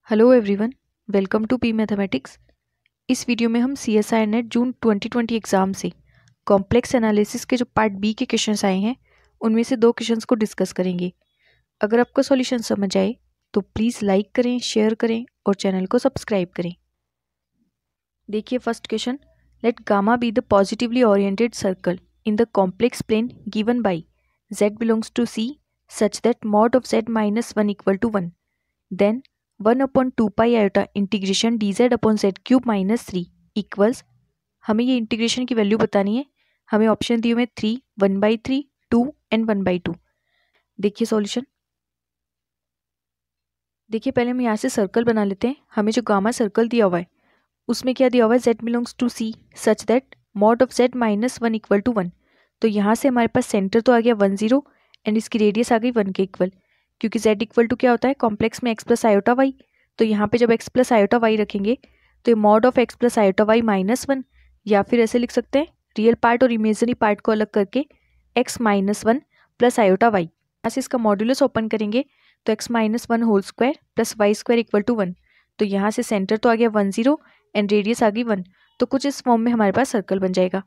Hello everyone, welcome to P mathematics. इस video में हम CSIR नेट जून 2020 एग्ज़ाम से कॉम्प्लेक्स एनालिसिस के जो पार्ट बी के क्वेश्चंस आए हैं उनमें से 2 क्वेश्चंस को डिस्कस करेंगे। अगर आपको सॉल्यूशन समझ आए तो प्लीज़ लाइक करें, शेयर करें और चैनल को सब्सक्राइब करें। देखिए first question, let gamma be the positively oriented circle in the complex plane given by z belongs to C such that mod of z minus 1 equal to 1, then 1/2 pi iota integration dz upon z cube minus 3 equals, हमें ये integration की value बतानी है। हमें option दिए हुए 3, 1/3, 2 and 1/2। देखिए solution. देखिए पहले हम यहाँ से सर्कल बना लेते हैं। हमें जो गामा सर्कल दिया हुआ है उसमें क्या दिया हुआ है, z belongs to C such that mod of z minus 1 equal to 1। तो यहाँ से हमारे पास सेंटर तो आ गया 1 0 एंड इसकी रेडियस आ गई 1 के इक्वल, क्योंकि z इक्वल टू क्या होता है कॉम्प्लेक्स में x प्लस आयोटा वाई। तो यहाँ पे जब x प्लस आयोटा वाई रखेंगे तो ये mod of x plus iota y minus 1, या फिर ऐसे लिख सकते हैं रियल पार्ट और इमेजिनरी पार्ट को अलग करके x minus 1 plus iota y. यहाँ से इसका मॉड्यूलस ओपन करेंगे तो x minus 1 whole square plus y square equal to 1। तो यहाँ से सेंटर तो आ गया 1 0 एंड रेडियस आ गई 1। तो कुछ इस फॉर्म में हमारे पास सर्कल बन जाएगा।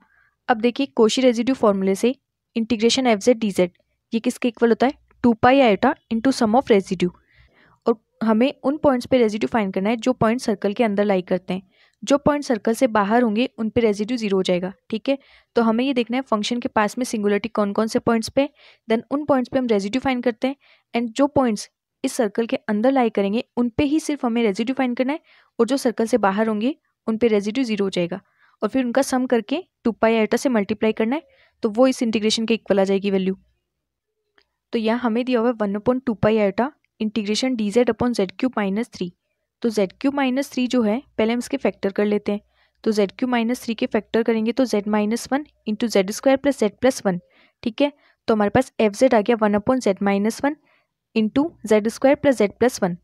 अब देखिए कोशी रेजिड्यू फॉर्मूले से integration f z d z ये किसके इक्वल होता है, 2 pi iota into sum of residue. और हमें उन पॉइंट्स पे रेजिड्यू फाइंड करना है जो पॉइंट सर्कल के अंदर लाई करते हैं। जो पॉइंट सर्कल से बाहर होंगे उन पे रेजिड्यू 0 हो जाएगा। ठीक है, तो हमें ये देखना है फंक्शन के पास में सिंगुलरिटी कौन कौन से पॉइंट्स पे, देन उन पॉइंट्स पे हम रेजिड्यू फाइंड करते हैं। एंड जो पॉइंट्स इस सर्कल के अंदर लाई करेंगे उन पे ही सिर्फ हमें रेजिड्यू फाइंड करना है, और जो सर्कल से बाहर होंगे उन पे रेजिड्यू 0 हो जाएगा। और फिर उनका सम करके 2 पाई आयोटा से मल्टीप्लाई करना है, तो वो इस इंटीग्रेशन के इक्वल आ जाएगी वैल्यू। तो यहाँ हमें दिया हुआ है 1/2 pi iota integration dz upon z cube minus 3। तो z क्यूब माइनस 3 जो है पहले हम इसके फैक्टर कर लेते हैं। तो z क्यूब माइनस 3 के फैक्टर करेंगे तो z minus 1 into z square plus z plus 1। ठीक है, तो हमारे पास एफ जेड आ गया 1/z minus 1 into z square plus z plus 1।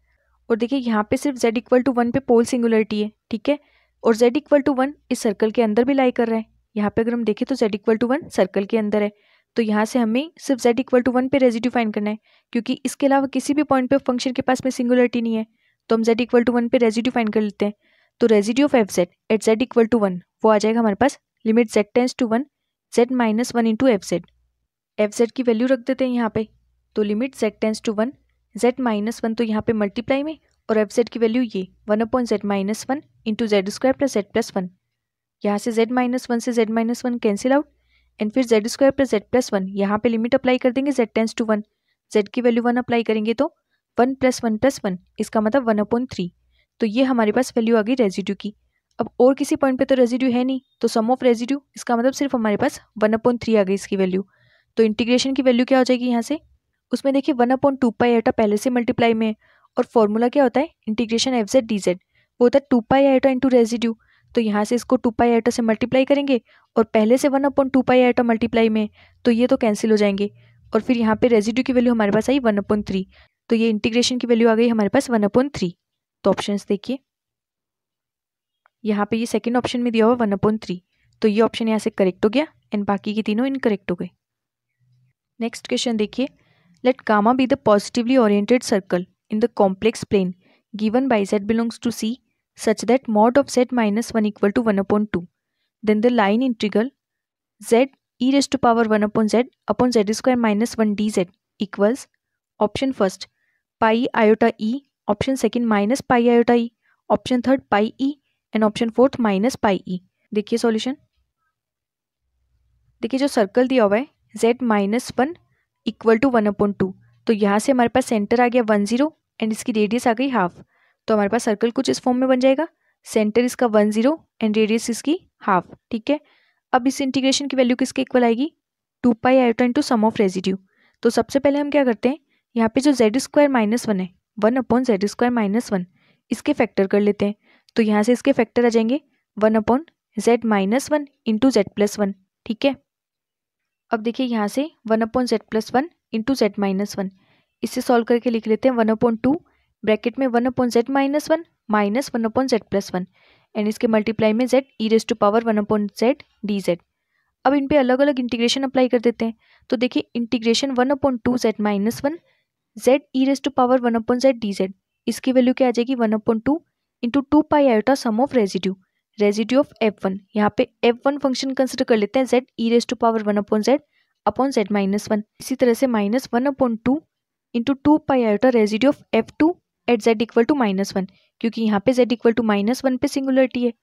और देखिए यहाँ पे सिर्फ z इक्वल टू 1 पे पोल सिंगुलरिटी है। ठीक है, और z इक्वल टू 1 इस सर्कल के अंदर भी लाई कर रहा है। यहाँ पे अगर हम देखें तो z इक्वल टू 1 सर्कल के अंदर है। तो यहाँ से हमें सिर्फ z इक्वल टू 1 पे रेजिड्यू फाइंड करना है, क्योंकि इसके अलावा किसी भी पॉइंट पे फंक्शन के पास में सिंगुलरिटी नहीं है। तो हम z इक्वल टू 1 पे रेजिड्यू फाइंड कर लेते हैं। तो residue of f z at z equal to 1 वो आ जाएगा हमारे पास limit z tends to 1 z minus 1 into f z की वैल्यू रख देते हैं यहाँ पे। तो limit z tends to 1 z minus 1 तो यहाँ पे मल्टीप्लाई में, और एफ जेड की वैल्यू ये 1/z minus 1 into z square plus z plus 1। यहाँ से z माइनस 1 से z minus 1 cancel out, and फिर z square plus z plus 1 यहाँ पे लिमिट अप्लाई कर देंगे z टेंस टू 1। z की वैल्यू 1 अप्लाई करेंगे तो 1 प्लस 1 प्लस 1 इसका मतलब 1/3। तो ये हमारे पास वैल्यू आ गई रेजिड्यू की। अब और किसी पॉइंट पे तो रेजिड्यू है नहीं, तो सम ऑफ रेजिड्यू इसका मतलब सिर्फ हमारे पास 1/3 आ गई इसकी वैल्यू। तो इंटीग्रेशन की वैल्यू क्या हो जाएगी यहाँ से, उसमें देखिए 1/2 पाई आयोटा पहले से मल्टीप्लाई में है, और फॉर्मूला क्या होता है integration f z d Z वो होता है 2 पाई आयोटा इंटू रेजिड्यू। तो यहाँ से इसको 2 पाई आयोटा से मल्टीप्लाई करेंगे, और पहले से 1/2 पाई आयोटा मल्टीप्लाई में, तो ये तो कैंसिल हो जाएंगे। और फिर यहाँ पे रेजिड्यू की वैल्यू हमारे पास आई 1/3। तो ये इंटीग्रेशन की वैल्यू आ गई हमारे पास 1/3। तो ऑप्शंस देखिए, यहाँ पे ये सेकंड ऑप्शन में दिया हुआ 1/3, तो ये ऑप्शन यहाँ से करेक्ट हो गया एंड बाकी के तीनों इनकरेक्ट हो गए। नेक्स्ट क्वेश्चन देखिए, let gamma be the positively oriented circle in the complex plane given by z belongs to C such that mod of z minus 1 equal to 1/2. Then the line integral z e raised to power 1 upon z square minus 1 dz equals option first pi iota e, option second minus pi iota e, option third pi e and option fourth minus pi e. देखिए solution. देखिए जो circle दिया हुआ है z minus 1 equal to 1/2, तो यहाँ से हमारे पास सेंटर आ गया 1 0 एंड इसकी रेडियस आ गई हाफ। तो हमारे पास सर्कल कुछ इस फॉर्म में बन जाएगा, सेंटर इसका 1 0 एंड रेडियस इसकी हाफ। ठीक है, अब इस इंटीग्रेशन की वैल्यू किसके इक्वल आएगी, 2 pi iota into sum of residue. तो सबसे पहले हम क्या करते हैं, यहाँ पे जो जेड स्क्वायर माइनस 1 है 1/z स्क्वायर माइनस 1 इसके फैक्टर कर लेते हैं। तो यहाँ से इसके फैक्टर आ जाएंगे 1/z minus 1 into Z plus 1। ठीक है, अब देखिए यहाँ से 1/z plus 1 into Z minus 1 इससे सॉल्व करके लिख लेते हैं 1/2 ब्रैकेट में 1/z minus 1 minus 1/z plus 1 and इसके मल्टीप्लाई में z e raise to power 1/z dz। अब इन पे अलग अलग इंटीग्रेशन अप्लाई कर देते हैं। तो देखिए integration 1/2 z minus 1 z e raise to power 1/z dz इसकी वैल्यू क्या आ जाएगी 1/2 into 2 pi iota sum of residue of f1। यहाँ पे f1 फंक्शन कंसिडर कर लेते हैं z e raise to power 1/z upon z minus 1। इसी तरह से -1/2 into 2 pi iota residue of f2 at z equal to -1, क्योंकि यहाँ पे z इक्वल टू -1 पे सिंगुलरिटी है।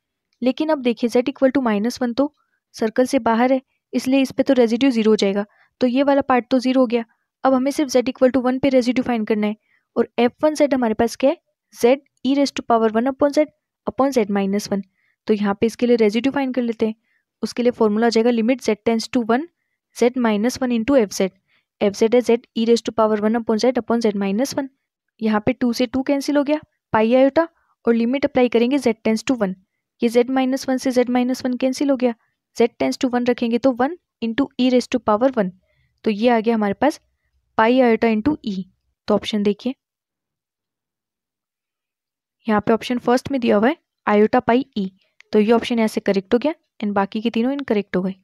लेकिन अब देखिए z इक्वल टू -1 तो सर्कल से बाहर है, इसलिए इस पे तो रेजिड्यू 0 हो जाएगा, तो ये वाला पार्ट तो 0 हो गया। अब हमें सिर्फ z इक्वल टू 1 पे रेजिड्यू फाइंड करना है, और f1z हमारे पास क्या है z e raise to power 1/z upon z minus 1। तो यहाँ पे इसके लिए रेजिड्यू फाइंड कर लेते हैं। उसके लिए फॉर्मूला आ जाएगा limit z tends to 1 z minus 1 into f z है z e raise to power 1/z upon z minus 1। यहाँ पे 2 से 2 कैंसिल हो गया, पाई आयोटा, और लिमिट अप्लाई करेंगे z टेंस टू 1। ये z माइनस 1 से z माइनस 1 कैंसिल हो गया, z टेंस टू 1 रखेंगे तो 1 into e raise to power 1। तो ये आ गया हमारे पास पाई आयोटा इंटू ई। तो ऑप्शन देखिए, यहाँ पे ऑप्शन फर्स्ट में दिया हुआ है आयोटा पाई ई, तो ये ऑप्शन यहाँ से करेक्ट हो गया एंड बाकी के तीनों इनकरेक्ट हो गए।